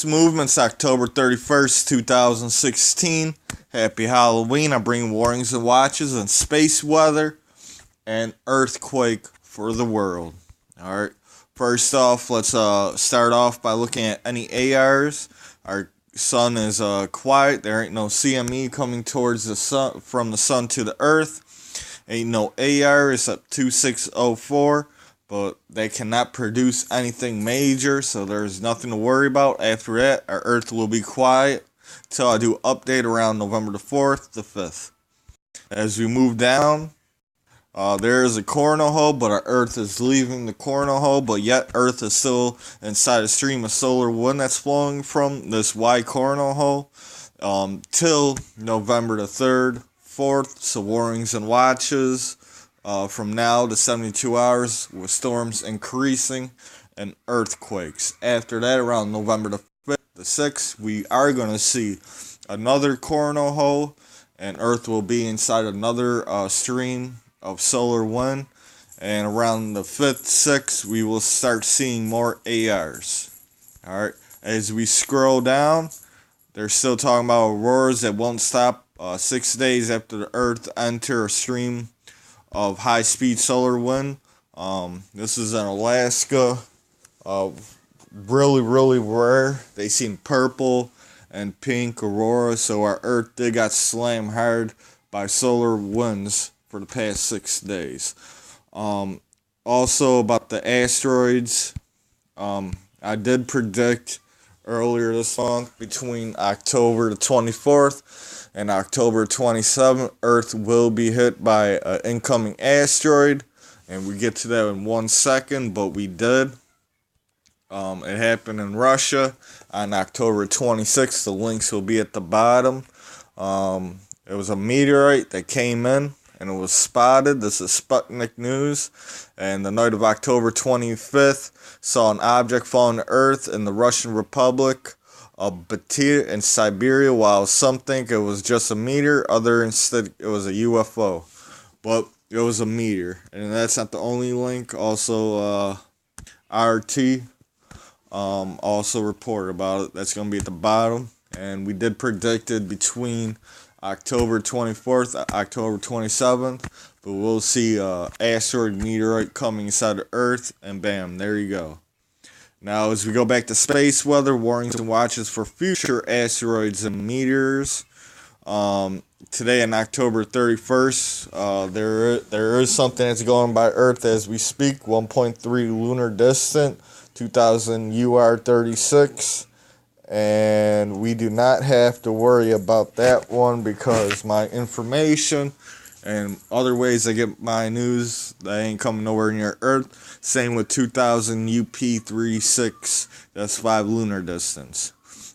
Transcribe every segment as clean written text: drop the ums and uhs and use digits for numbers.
Movement's October 31st, 2016. Happy Halloween. I bring warnings and watches on space weather and earthquake for the world. Alright, first off, let's start off by looking at any ARs. Our sun is quiet. There ain't no CME coming towards the sun from the sun to the earth. Ain't no AR. It's up 2604. But they cannot produce anything major, so there's nothing to worry about. After that, our Earth will be quiet until I do update around November the 4th, the 5th. As we move down, there is a coronal hole, but our Earth is leaving the coronal hole, but yet Earth is still inside a stream of solar wind that's flowing from this Y coronal hole till November the 3rd, 4th, so warnings and watches. From now to 72 hours with storms increasing and earthquakes. After that, around November the 5th, the 6th, we are going to see another coronal hole and Earth will be inside another stream of solar wind. And around the 5th, 6th, we will start seeing more ARs. Alright, as we scroll down, they're still talking about auroras that won't stop 6 days after the Earth enter a stream of high-speed solar wind. This is in Alaska. Really rare. They seen purple and pink aurora, so our Earth did got slammed hard by solar winds for the past 6 days. Also about the asteroids, I did predict earlier this month between October the 24th and October 27th, Earth will be hit by an incoming asteroid, and we get to that in 1 second, but we did. It happened in Russia on October 26th. The links will be at the bottom. It was a meteorite that came in, and it was spotted. This is Sputnik News, and the night of October 25th saw an object fall on Earth in the Russian Republic of Meteor in Siberia, while some think it was just a meteor, other instead it was a UFO. But it was a meteor. And that's not the only link. Also, RT also reported about it. That's going to be at the bottom. And we did predict it between October 24th, October 27th. But we'll see asteroid meteorite coming inside the Earth. And bam, there you go. Now, as we go back to space weather, warnings and watches for future asteroids and meteors. Today, on October 31st, there is something that's going by Earth as we speak. 1.3 lunar distant, 2000 UR36. And we do not have to worry about that one because my information and other ways I get my news, they ain't coming nowhere near Earth. Same with 2000 UP36, that's 5 lunar distance.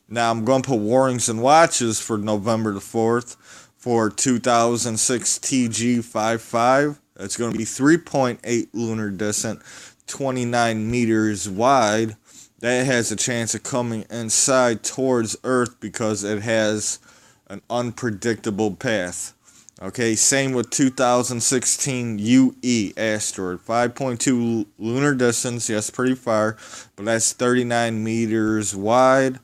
Now I'm going to put warnings and watches for November the 4th for 2006 TG55. That's going to be 3.8 lunar distant, 29 meters wide. That has a chance of coming inside towards Earth because it has an unpredictable path. Okay, same with 2016 UE asteroid, 5.2 lunar distance, yes, pretty far, but that's 39 meters wide.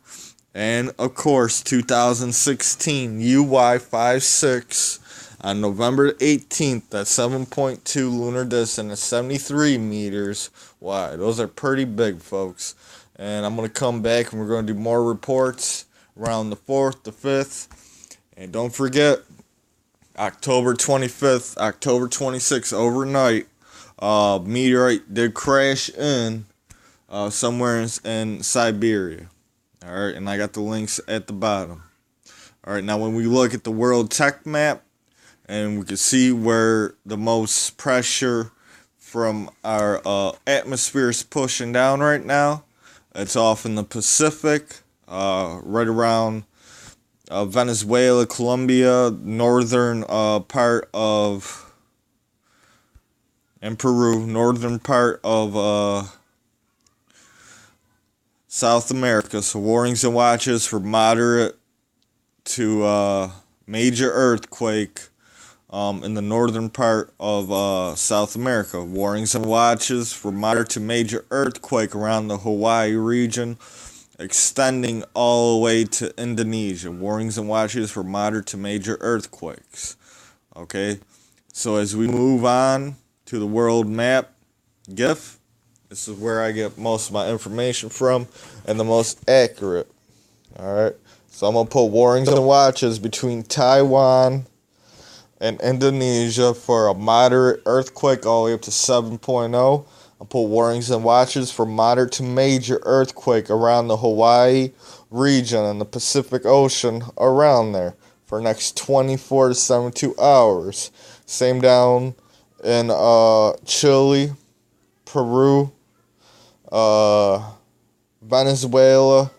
And of course, 2016 UY56 on November 18th, that's 7.2 lunar distance, and 73 meters wide. Those are pretty big, folks. And I'm going to come back and we're going to do more reports around the 4th, the 5th. And don't forget, October 25th, October 26th, overnight, meteorite did crash in somewhere in Siberia. Alright, and I got the links at the bottom. Alright, now when we look at the world tech map, and we can see where the most pressure from our atmosphere is pushing down right now. It's off in the Pacific, right around Venezuela, Colombia, northern part of, and Peru, northern part of South America. So warnings and watches for moderate to major earthquake in the northern part of South America. Warnings and watches for moderate to major earthquake around the Hawaii region extending all the way to Indonesia. Warnings and watches for moderate to major earthquakes. Okay, so as we move on to the world map GIF, this is where I get most of my information from and the most accurate. Alright, so I'm going to put warnings and watches between Taiwan and Indonesia for a moderate earthquake all the way up to 7.0. I'll put warnings and watches for moderate to major earthquake around the Hawaii region and the Pacific Ocean around there for the next 24 to 72 hours. Same down in Chile, Peru, Venezuela,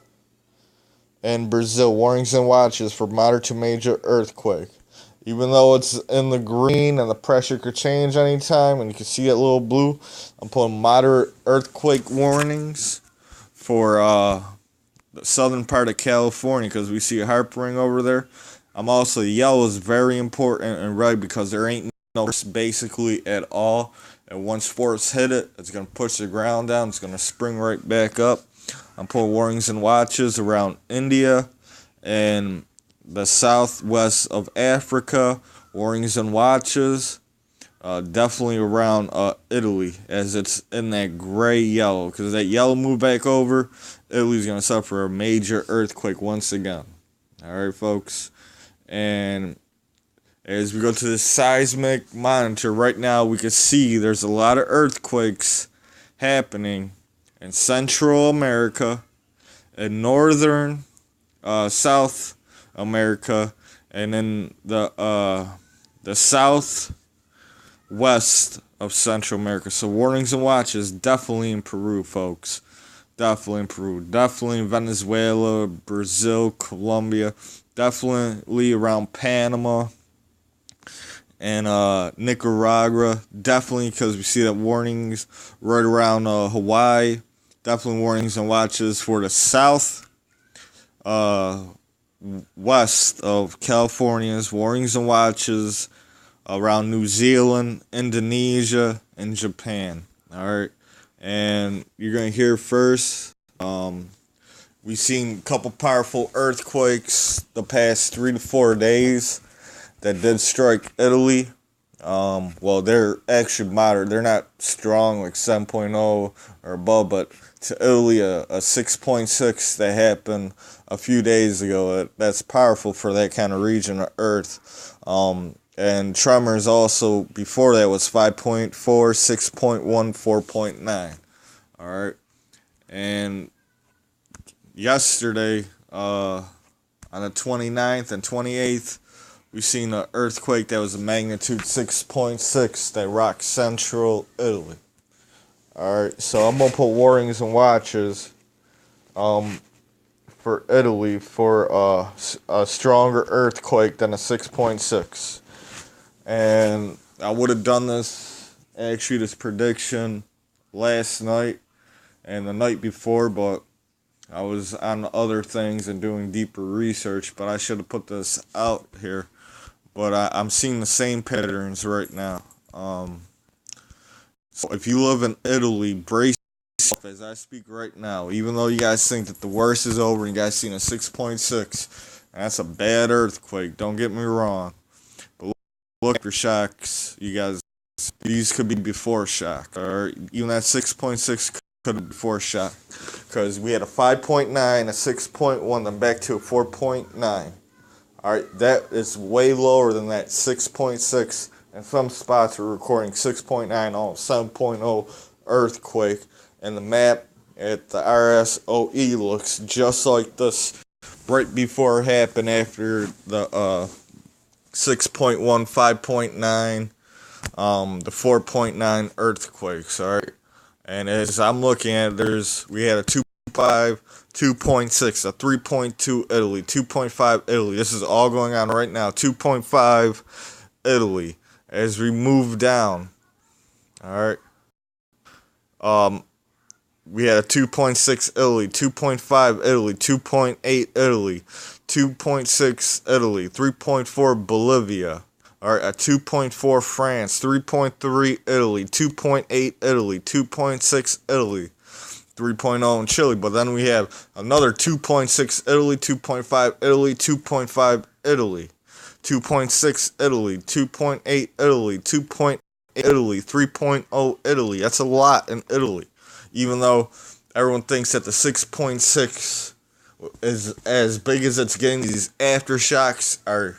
and Brazil. Warnings and watches for moderate to major earthquake. Even though it's in the green and the pressure could change anytime, and you can see that little blue, I'm putting moderate earthquake warnings for the southern part of California because we see a harp ring over there. I'm also, yellow is very important, and red because there ain't no force basically at all. And once force hit it, it's going to push the ground down. It's going to spring right back up. I'm putting warnings and watches around India and the southwest of Africa. Warnings and watches definitely around Italy, as it's in that gray yellow. Because that yellow moved back over, Italy's going to suffer a major earthquake once again. Alright, folks. And as we go to the seismic monitor, right now we can see there's a lot of earthquakes happening in Central America, in northern South America, and in the southwest of Central America. So warnings and watches definitely in Peru, folks. Definitely in Peru. Definitely in Venezuela, Brazil, Colombia. Definitely around Panama and Nicaragua. Definitely because we see that warnings right around Hawaii. Definitely warnings and watches for the south west of California's. Warnings and watches around New Zealand, Indonesia, and Japan. Alright. And you're going to hear first, we've seen a couple powerful earthquakes the past 3 to 4 days that did strike Italy. Well, they're actually moderate. They're not strong like 7.0 or above, but to Italy, a 6.6 that happened a few days ago. That's powerful for that kind of region of Earth. And tremors also before that was 5.4, 6.1, 4.9. All right. And yesterday, on the 29th and 28th, we seen an earthquake that was a magnitude 6.6 that rocked central Italy. Alright, so I'm going to put warnings and watches for Italy for a stronger earthquake than a 6.6. And I would have done this prediction last night and the night before, but I was on other things and doing deeper research, but I should have put this out here. But I'm seeing the same patterns right now. So if you live in Italy, brace yourself as I speak right now. Even though you guys think that the worst is over and you guys seen a 6.6, that's a bad earthquake. Don't get me wrong. But look at your shocks, you guys. These could be before shock, or even that 6.6 could be before shock, because we had a 5.9, a 6.1, then back to a 4.9. All right, that is way lower than that 6.6. And some spots are recording 6.9 on 7.0 earthquake. And the map at the RSOE looks just like this right before it happened after the 6.1, 5.9, the 4.9 earthquakes. All right, and as I'm looking at it, we had a 2.5, 2.6, a 3.2 Italy, 2.5 Italy. This is all going on right now. 2.5 Italy. As we move down, all right. We had a 2.6 Italy, 2.5 Italy, 2.8 Italy, 2.6 Italy, 3.4 Bolivia. All right, a 2.4 France, 3.3 Italy, 2.8 Italy, 2.6 Italy, 3.0 in Chile. But then we have another 2.6 Italy, 2.5 Italy, 2.5 Italy, 2.6 Italy, 2.8 Italy, 2.8 Italy, 3.0 Italy. That's a lot in Italy. Even though everyone thinks that the 6.6 is as big as it's getting, these aftershocks are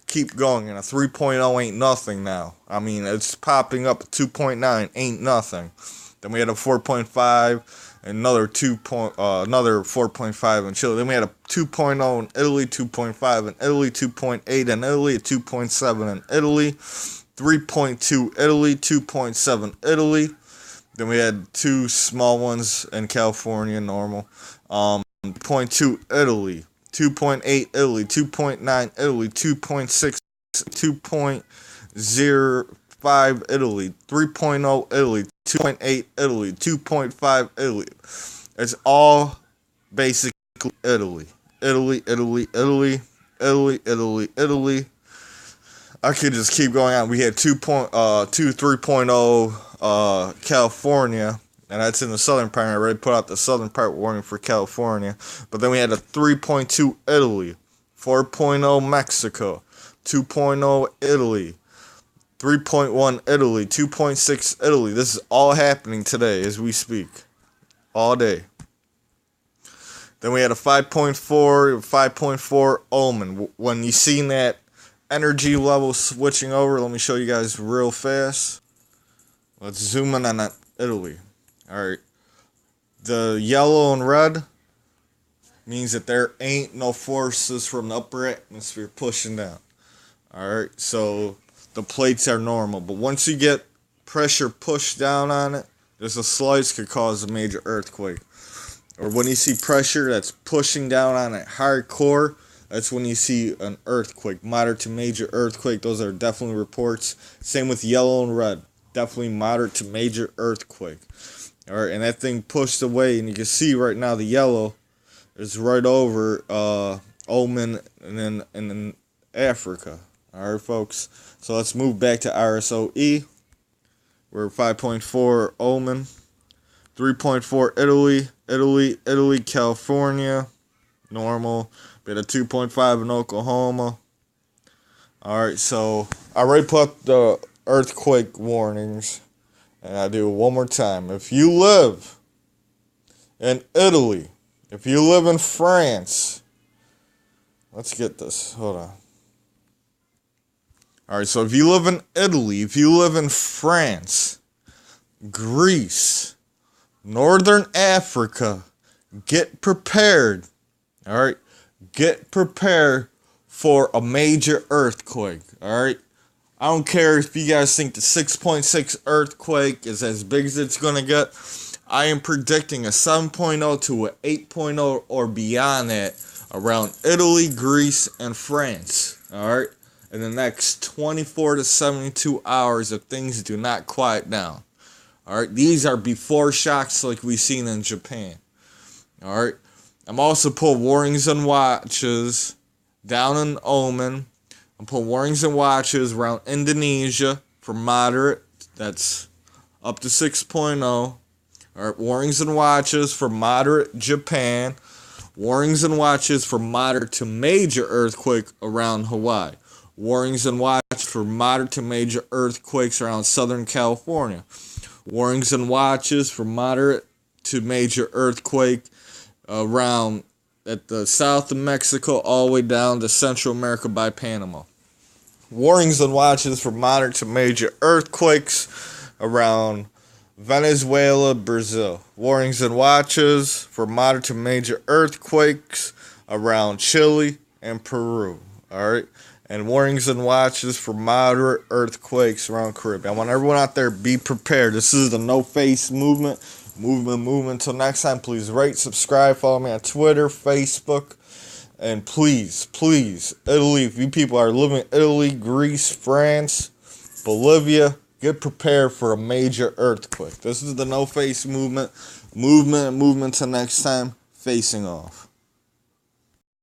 keep going, and a 3.0 ain't nothing now. I mean, it's popping up. 2.9 ain't nothing. Then we had a 4.5, another 4.5 in Chile. Then we had a 2.0 in Italy, 2.5 in Italy, 2.8 in Italy, 2.7 in Italy, 3.2 Italy, 2.7 Italy. Then we had two small ones in California, normal. 0.2 Italy, 2.8 Italy, 2.9 Italy, 2.6, 2.05 Italy, 3.0 Italy, 2.8 Italy, 2.5 Italy. It's all basically Italy. Italy, Italy, Italy, Italy, Italy, Italy. I could just keep going on. We had 3.0 California, and that's in the southern part. I already put out the southern part warning for California. But then we had a 3.2 Italy, 4.0 Mexico, 2.0 Italy, 3.1 Italy, 2.6 Italy. This is all happening today as we speak. All day. Then we had a 5.4 Omen. When you seen that energy level switching over, let me show you guys real fast. Let's zoom in on that Italy. Alright. The yellow and red means that there ain't no forces from the upper atmosphere pushing down. Alright, so the plates are normal. But once you get pressure pushed down on it, there's a slice could cause a major earthquake. Or when you see pressure that's pushing down on it hardcore, that's when you see an earthquake. Moderate to major earthquake, those are definitely reports. Same with yellow and red. Definitely moderate to major earthquake. Alright, and that thing pushed away, and you can see right now the yellow is right over Oman and then Africa. Alright, folks. So let's move back to RSOE. We're 5.4 Oman, 3.4 Italy, California, normal. We had a 2.5 in Oklahoma. Alright, so I already put the earthquake warnings, and I do it one more time. If you live in Italy, if you live in France, let's get this, hold on. Alright, so if you live in Italy, if you live in France, Greece, Northern Africa, get prepared. Alright, get prepared for a major earthquake. Alright, I don't care if you guys think the 6.6 earthquake is as big as it's going to get. I am predicting a 7.0 to an 8.0 or beyond that around Italy, Greece, and France. Alright, in the next 24 to 72 hours if things do not quiet down. Alright, these are before shocks like we've seen in Japan. Alright, I'm also putting warnings and watches down in Oman. I'm putting warnings and watches around Indonesia for moderate. That's up to 6.0. Alright, warnings and watches for moderate Japan. Warnings and watches for moderate to major earthquake around Hawaii. Warnings and watches for moderate to major earthquakes around Southern California. Warnings and watches for moderate to major earthquake around at the south of Mexico all the way down to Central America by Panama. Warnings and watches for moderate to major earthquakes around Venezuela, Brazil. Warnings and watches for moderate to major earthquakes around Chile and Peru. Alright? And warnings and watches for moderate earthquakes around Caribbean. I want everyone out there be prepared. This is the No Face Movement. Movement. Until next time, please rate, subscribe, follow me on Twitter, Facebook. And please, Italy, if you people are living in Italy, Greece, France, Bolivia, get prepared for a major earthquake. This is the No Face Movement. Movement till next time. Facing off.